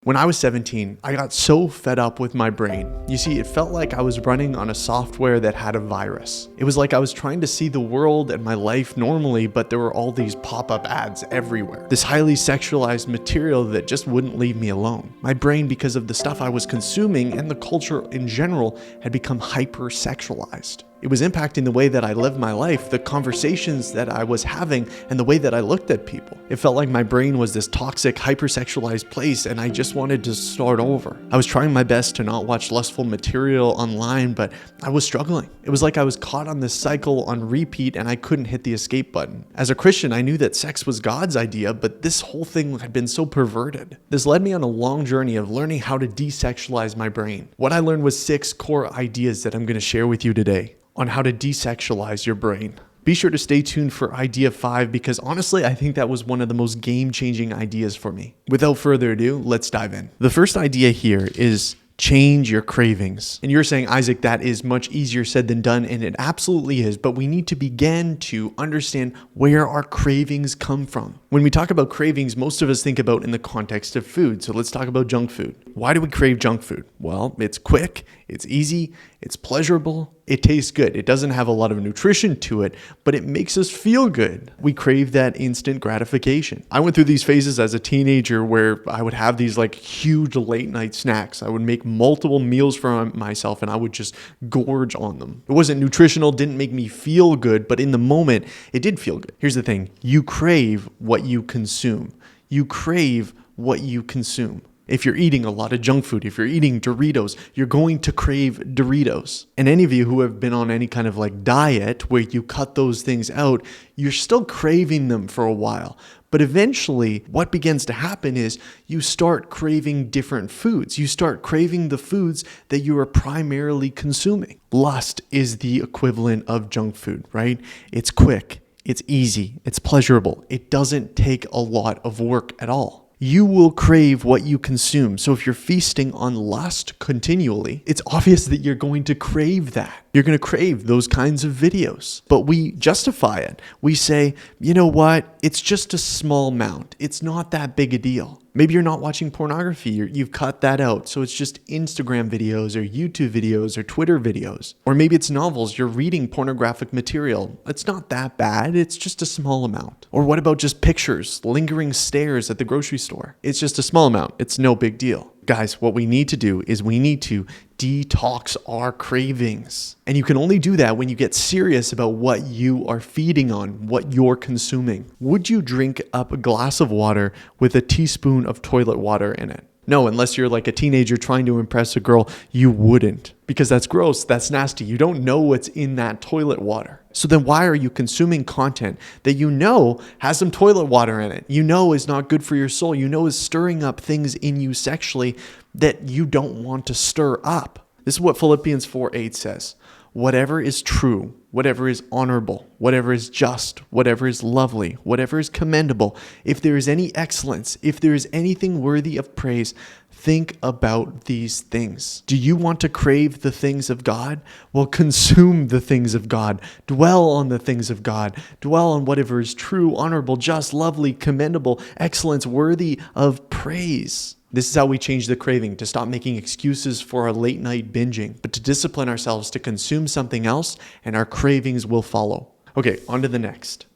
When I was 17, I got so fed up with my brain. You see, it felt like I was running on a software that had a virus. It was like I was trying to see the world and my life normally, but there were all these pop-up ads everywhere. This highly sexualized material that just wouldn't leave me alone. My brain, because of the stuff I was consuming and the culture in general, had become hyper-sexualized. It was impacting the way that I lived my life, the conversations that I was having, and the way that I looked at people. It felt like my brain was this toxic, hypersexualized place, and I just wanted to start over. I was trying my best to not watch lustful material online, but I was struggling. It was like I was caught on this cycle on repeat, and I couldn't hit the escape button. As a Christian, I knew that sex was God's idea, but this whole thing had been so perverted. This led me on a long journey of learning how to desexualize my brain. What I learned was 6 core ideas that I'm going to share with you today on how to desexualize your brain. Be sure to stay tuned for idea 5 because honestly, I think that was one of the most game-changing ideas for me. Without further ado, let's dive in. The first idea here is change your cravings. And you're saying, Isaac, that is much easier said than done, and it absolutely is, but we need to begin to understand where our cravings come from. When we talk about cravings, most of us think about in the context of food. So let's talk about junk food. Why do we crave junk food? Well, it's quick, it's easy, it's pleasurable, it tastes good. It doesn't have a lot of nutrition to it, but it makes us feel good. We crave that instant gratification. I went through these phases as a teenager where I would have these like huge late night snacks. I would make multiple meals for myself and I would just gorge on them. It wasn't nutritional, didn't make me feel good, but in the moment, it did feel good. Here's the thing, you crave what you consume. You crave what you consume. If you're eating a lot of junk food, if you're eating Doritos, you're going to crave Doritos. And any of you who have been on any kind of like diet where you cut those things out, you're still craving them for a while. But eventually, what begins to happen is you start craving different foods. You start craving the foods that you are primarily consuming. Lust is the equivalent of junk food, right? It's quick, it's easy, it's pleasurable. It doesn't take a lot of work at all. You will crave what you consume. So if you're feasting on lust continually, it's obvious that you're going to crave that. You're going to crave those kinds of videos. But we justify it. We say, you know what? It's just a small amount. It's not that big a deal. Maybe you're not watching pornography. You've cut that out. So it's just Instagram videos or YouTube videos or Twitter videos. Or maybe it's novels. You're reading pornographic material. It's not that bad. It's just a small amount. Or what about just pictures, lingering stares at the grocery store? It's just a small amount. It's no big deal. Guys, what we need to do is we need to detox our cravings. And you can only do that when you get serious about what you are feeding on, what you're consuming. Would you drink up a glass of water with a teaspoon of toilet water in it? No, unless you're like a teenager trying to impress a girl, you wouldn't. Because that's gross, that's nasty. You don't know what's in that toilet water. So then why are you consuming content that you know has some toilet water in it? You know is not good for your soul. You know is stirring up things in you sexually that you don't want to stir up. This is what Philippians 4:8 says. Whatever is true, whatever is honorable, whatever is just, whatever is lovely, whatever is commendable, if there is any excellence, if there is anything worthy of praise, think about these things. Do you want to crave the things of God? Well, consume the things of God. Dwell on the things of God. Dwell on whatever is true, honorable, just, lovely, commendable, excellence, worthy of praise. This is how we change the craving, to stop making excuses for our late night binging, but to discipline ourselves to consume something else, and our cravings will follow. Okay, on to the next.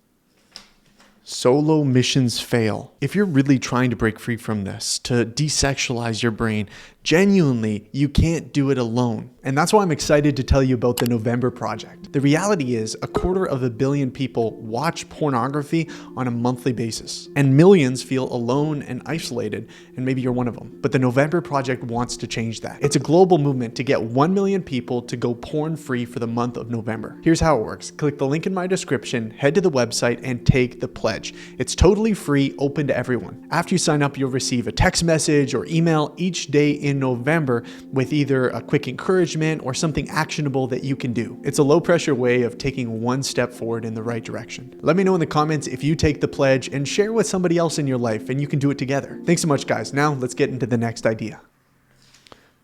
Solo missions fail. If you're really trying to break free from this, to desexualize your brain, genuinely, you can't do it alone. And that's why I'm excited to tell you about the November Project. The reality is 250 million people watch pornography on a monthly basis, and millions feel alone and isolated, and maybe you're one of them. But the November Project wants to change that. It's a global movement to get 1 million people to go porn-free for the month of November. Here's how it works. Click the link in my description, head to the website, and take the pledge. It's totally free, open to everyone. After you sign up, you'll receive a text message or email each day in November with either a quick encouragement or something actionable that you can do. It's a low pressure way of taking one step forward in the right direction. Let me know in the comments if you take the pledge and share with somebody else in your life and you can do it together. Thanks so much, guys. Now let's get into the next idea.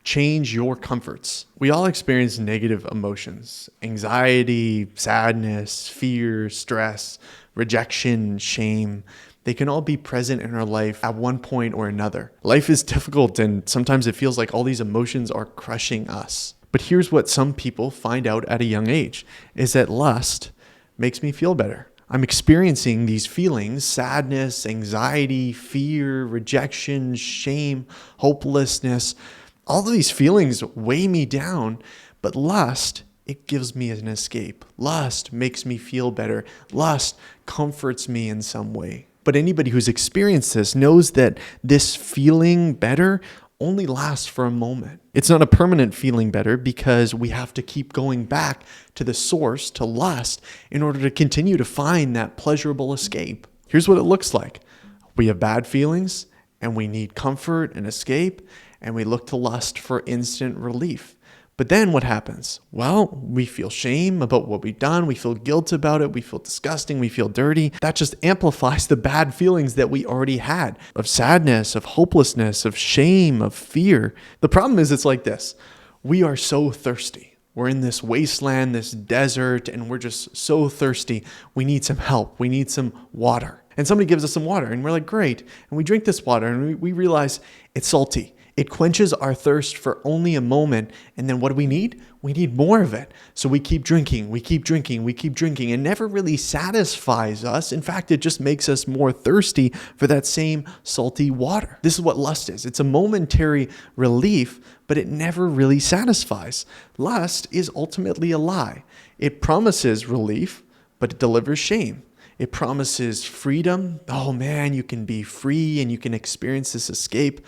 Change your comforts. We all experience negative emotions, anxiety, sadness, fear, stress, rejection, shame. They can all be present in our life at one point or another. Life is difficult, and sometimes it feels like all these emotions are crushing us. But here's what some people find out at a young age, is that lust makes me feel better. I'm experiencing these feelings, sadness, anxiety, fear, rejection, shame, hopelessness. All of these feelings weigh me down, but lust, it gives me an escape. Lust makes me feel better. Lust comforts me in some way. But anybody who's experienced this knows that this feeling better only lasts for a moment. It's not a permanent feeling better because we have to keep going back to the source, to lust, in order to continue to find that pleasurable escape. Here's what it looks like. We have bad feelings and we need comfort and escape, and we look to lust for instant relief. But then what happens? Well, we feel shame about what we've done. We feel guilt about it. We feel disgusting. We feel dirty. That just amplifies the bad feelings that we already had of sadness, of hopelessness, of shame, of fear. The problem is it's like this. We are so thirsty. We're in this wasteland, this desert, and we're just so thirsty. We need some help. We need some water. And somebody gives us some water, and we're like, great. And we drink this water, and we realize it's salty. It quenches our thirst for only a moment. And then what do we need? We need more of it. So we keep drinking, we keep drinking, we keep drinking. It never really satisfies us. In fact, it just makes us more thirsty for that same salty water. This is what lust is. It's a momentary relief, but it never really satisfies. Lust is ultimately a lie. It promises relief, but it delivers shame. It promises freedom. Oh man, you can be free and you can experience this escape.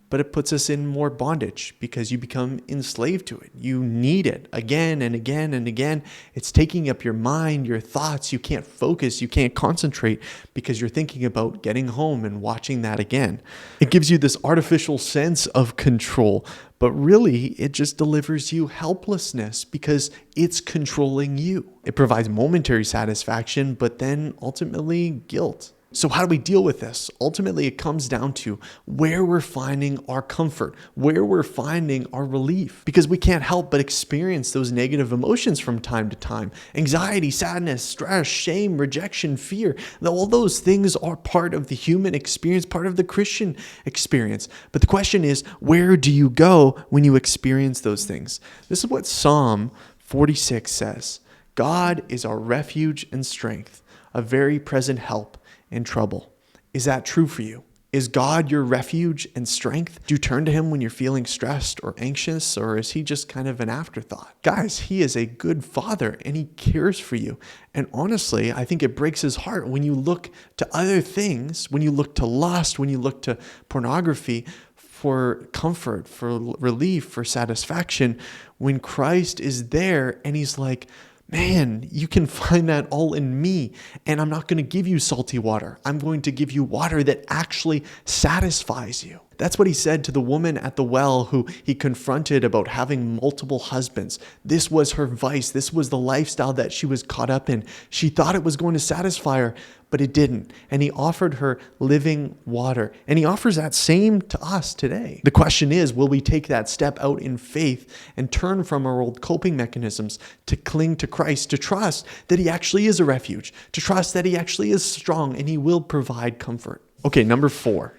But it puts us in more bondage because you become enslaved to it. You need it again and again and again. It's taking up your mind, your thoughts. You can't focus. You can't concentrate because you're thinking about getting home and watching that again. It gives you this artificial sense of control, but really it just delivers you helplessness because it's controlling you. It provides momentary satisfaction, but then ultimately guilt. So how do we deal with this? Ultimately, it comes down to where we're finding our comfort, where we're finding our relief, because we can't help but experience those negative emotions from time to time. Anxiety, sadness, stress, shame, rejection, fear. All those things are part of the human experience, part of the Christian experience. But the question is, where do you go when you experience those things? This is what Psalm 46 says. God is our refuge and strength, a very present help in trouble. Is that true for you? Is God your refuge and strength? Do you turn to him when you're feeling stressed or anxious, or is he just kind of an afterthought? Guys, he is a good father and he cares for you. And honestly, I think it breaks his heart when you look to other things, when you look to lust, when you look to pornography for comfort, for relief, for satisfaction, when Christ is there and he's like, man, you can find that all in me. And I'm not going to give you salty water. I'm going to give you water that actually satisfies you. That's what he said to the woman at the well who he confronted about having multiple husbands. This was her vice. This was the lifestyle that she was caught up in. She thought it was going to satisfy her, but it didn't. And he offered her living water. And he offers that same to us today. The question is, will we take that step out in faith and turn from our old coping mechanisms to cling to Christ, to trust that he actually is a refuge, to trust that he actually is strong and he will provide comfort? Okay, number 4.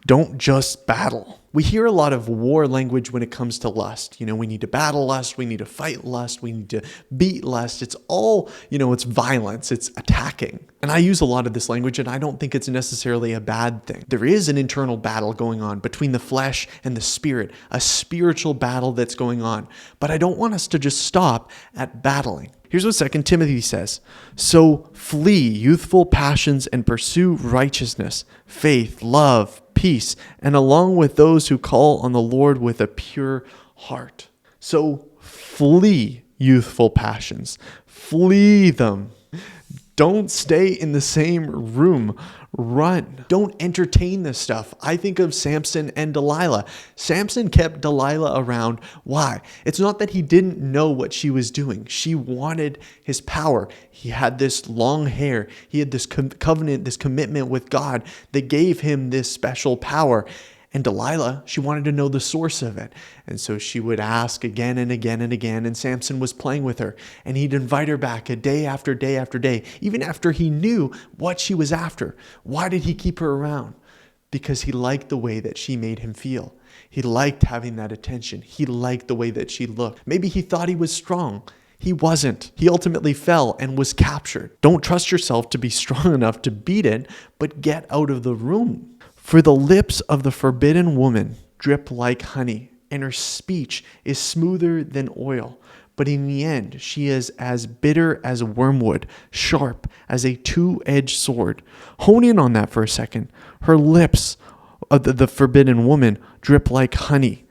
Don't just battle. We hear a lot of war language when it comes to lust. We need to battle lust. We need to fight lust. We need to beat lust. It's all, it's violence. It's attacking. And I use a lot of this language, and I don't think it's necessarily a bad thing. There is an internal battle going on between the flesh and the spirit, a spiritual battle that's going on. But I don't want us to just stop at battling. Here's what 2 Timothy says. So flee youthful passions and pursue righteousness, faith, love, peace, and along with those who call on the Lord with a pure heart. So flee youthful passions. Flee them. Don't stay in the same room. Run. Don't entertain this stuff. I think of Samson and Delilah. Samson kept Delilah around. Why? It's not that he didn't know what she was doing. She wanted his power. He had this long hair. He had this covenant, this commitment with God that gave him this special power. And Delilah, she wanted to know the source of it. And so she would ask again and again and again, and Samson was playing with her. And he'd invite her back a day after day after day, even after he knew what she was after. Why did he keep her around? Because he liked the way that she made him feel. He liked having that attention. He liked the way that she looked. Maybe he thought he was strong. He wasn't. He ultimately fell and was captured. Don't trust yourself to be strong enough to beat it, but get out of the room. For the lips of the forbidden woman drip like honey, and her speech is smoother than oil. But in the end, she is as bitter as wormwood, sharp as a two-edged sword. Hone in on that for a second. Her lips of the forbidden woman drip like honey.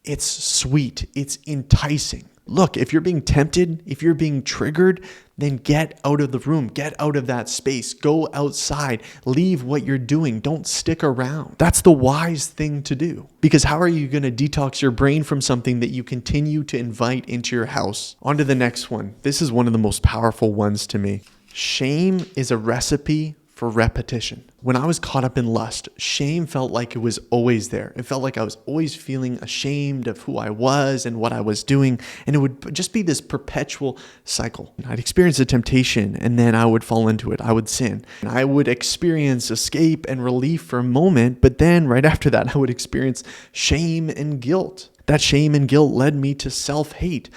It's sweet. It's enticing. Look, if you're being tempted, if you're being triggered, then get out of the room. Get out of that space. Go outside. Leave what you're doing. Don't stick around. That's the wise thing to do. Because how are you going to detox your brain from something that you continue to invite into your house? On to the next one. This is one of the most powerful ones to me. Shame is a recipe for repetition. When I was caught up in lust, shame felt like it was always there. It felt like I was always feeling ashamed of who I was and what I was doing. And it would just be this perpetual cycle. I'd experience a temptation and then I would fall into it. I would sin. And I would experience escape and relief for a moment, but then right after that, I would experience shame and guilt. That shame and guilt led me to self-hate.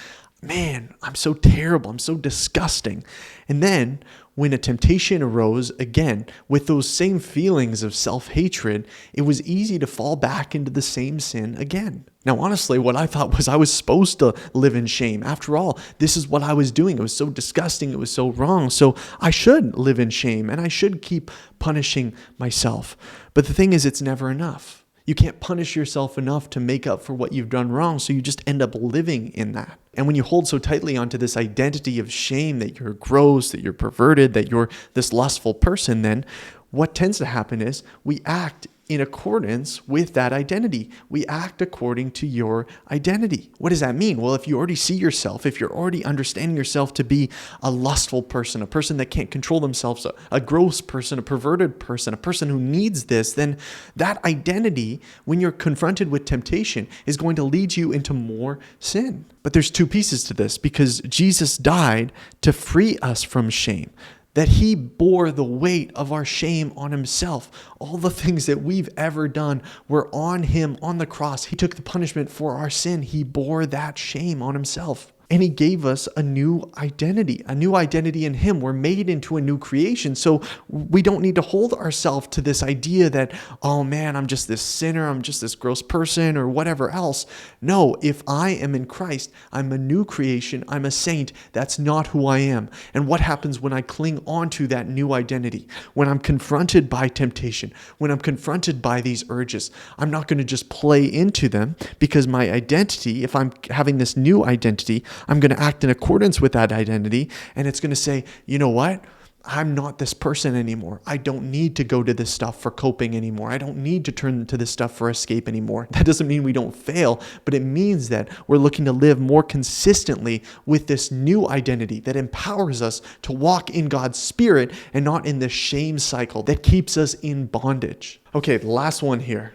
Man, I'm so terrible. I'm so disgusting. And then when a temptation arose, again, with those same feelings of self-hatred, it was easy to fall back into the same sin again. Now, honestly, what I thought was I was supposed to live in shame. After all, this is what I was doing. It was so disgusting. It was so wrong. So I should live in shame and I should keep punishing myself. But the thing is, it's never enough. You can't punish yourself enough to make up for what you've done wrong, so you just end up living in that. And when you hold so tightly onto this identity of shame that you're gross, that you're perverted, that you're this lustful person, then what tends to happen is we act in accordance with that identity. We act according to your identity. What does that mean? Well, if you already see yourself, if you're already understanding yourself to be a lustful person, a person that can't control themselves, a gross person, a perverted person, a person who needs this, then that identity, when you're confronted with temptation, is going to lead you into more sin. But there's two pieces to this, because Jesus died to free us from shame. That he bore the weight of our shame on himself. All the things that we've ever done were on him on the cross. He took the punishment for our sin. He bore that shame on himself. And he gave us a new identity in him. We're made into a new creation. So we don't need to hold ourselves to this idea that, oh man, I'm just this sinner, I'm just this gross person or whatever else. No, if I am in Christ, I'm a new creation, I'm a saint. That's not who I am. And what happens when I cling on to that new identity? When I'm confronted by temptation, when I'm confronted by these urges, I'm not going to just play into them, because my identity, if I'm having this new identity, I'm going to act in accordance with that identity, and it's going to say, you know what? I'm not this person anymore. I don't need to go to this stuff for coping anymore. I don't need to turn to this stuff for escape anymore. That doesn't mean we don't fail, but it means that we're looking to live more consistently with this new identity that empowers us to walk in God's Spirit and not in the shame cycle that keeps us in bondage. Okay, the last one here.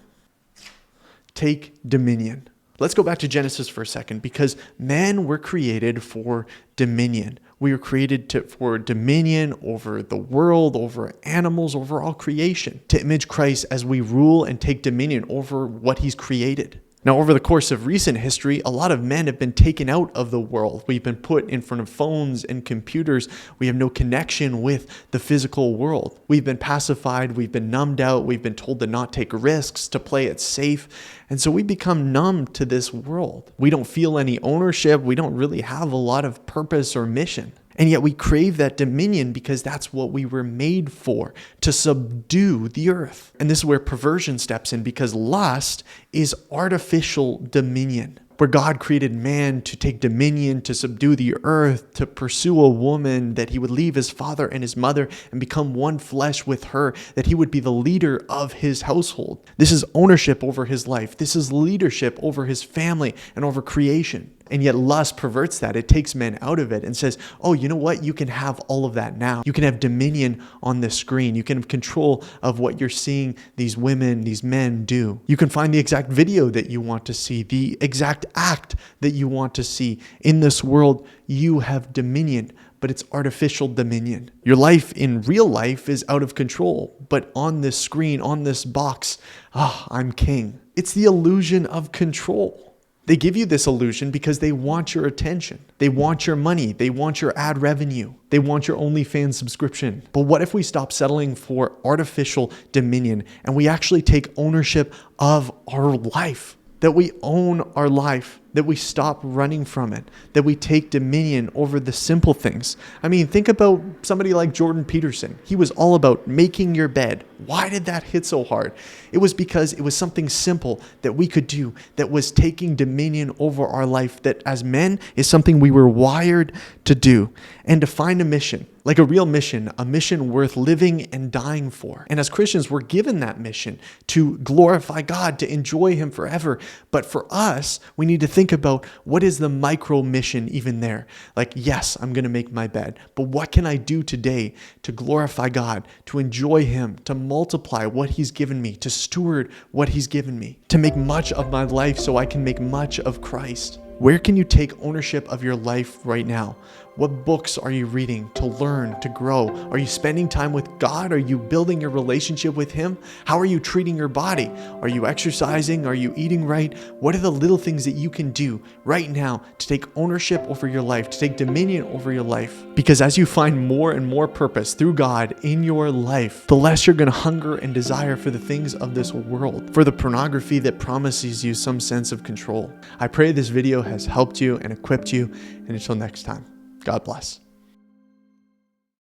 Take dominion. Let's go back to Genesis for a second, because men were created for dominion. We were created for dominion over the world, over animals, over all creation, to image Christ as we rule and take dominion over what he's created. Now, over the course of recent history, a lot of men have been taken out of the world. We've been put in front of phones and computers. We have no connection with the physical world. We've been pacified. We've been numbed out. We've been told to not take risks, to play it safe. And so we become numb to this world. We don't feel any ownership. We don't really have a lot of purpose or mission. And yet we crave that dominion because that's what we were made for, to subdue the earth. And this is where perversion steps in, because lust is artificial dominion, where God created man to take dominion, to subdue the earth, to pursue a woman, that he would leave his father and his mother and become one flesh with her, that he would be the leader of his household. This is ownership over his life. This is leadership over his family and over creation. And yet lust perverts that. It takes men out of it and says, oh, you know what? You can have all of that now. You can have dominion on this screen. You can have control of what you're seeing these women, these men do. You can find the exact video that you want to see, the exact act that you want to see. In this world, you have dominion, but it's artificial dominion. Your life in real life is out of control, but on this screen, on this box, I'm king. It's the illusion of control. They give you this illusion because they want your attention. They want your money. They want your ad revenue. They want your OnlyFans subscription. But what if we stop settling for artificial dominion and we actually take ownership of our life? That we own our life, that we stop running from it, that we take dominion over the simple things. I mean, think about somebody like Jordan Peterson. He was all about making your bed. Why did that hit so hard? It was because it was something simple that we could do that was taking dominion over our life, that as men is something we were wired to do, and to find a mission. Like a real mission, a mission worth living and dying for. And as Christians, we're given that mission to glorify God, to enjoy Him forever. But for us, we need to think about what is the micro mission even there? Like, yes, I'm going to make my bed, but what can I do today to glorify God, to enjoy Him, to multiply what He's given me, to steward what He's given me, to make much of my life so I can make much of Christ? Where can you take ownership of your life right now? What books are you reading to learn, to grow? Are you spending time with God? Are you building your relationship with Him? How are you treating your body? Are you exercising? Are you eating right? What are the little things that you can do right now to take ownership over your life, to take dominion over your life? Because as you find more and more purpose through God in your life, the less you're going to hunger and desire for the things of this world, for the pornography that promises you some sense of control. I pray this video has helped you and equipped you. And until next time, God bless.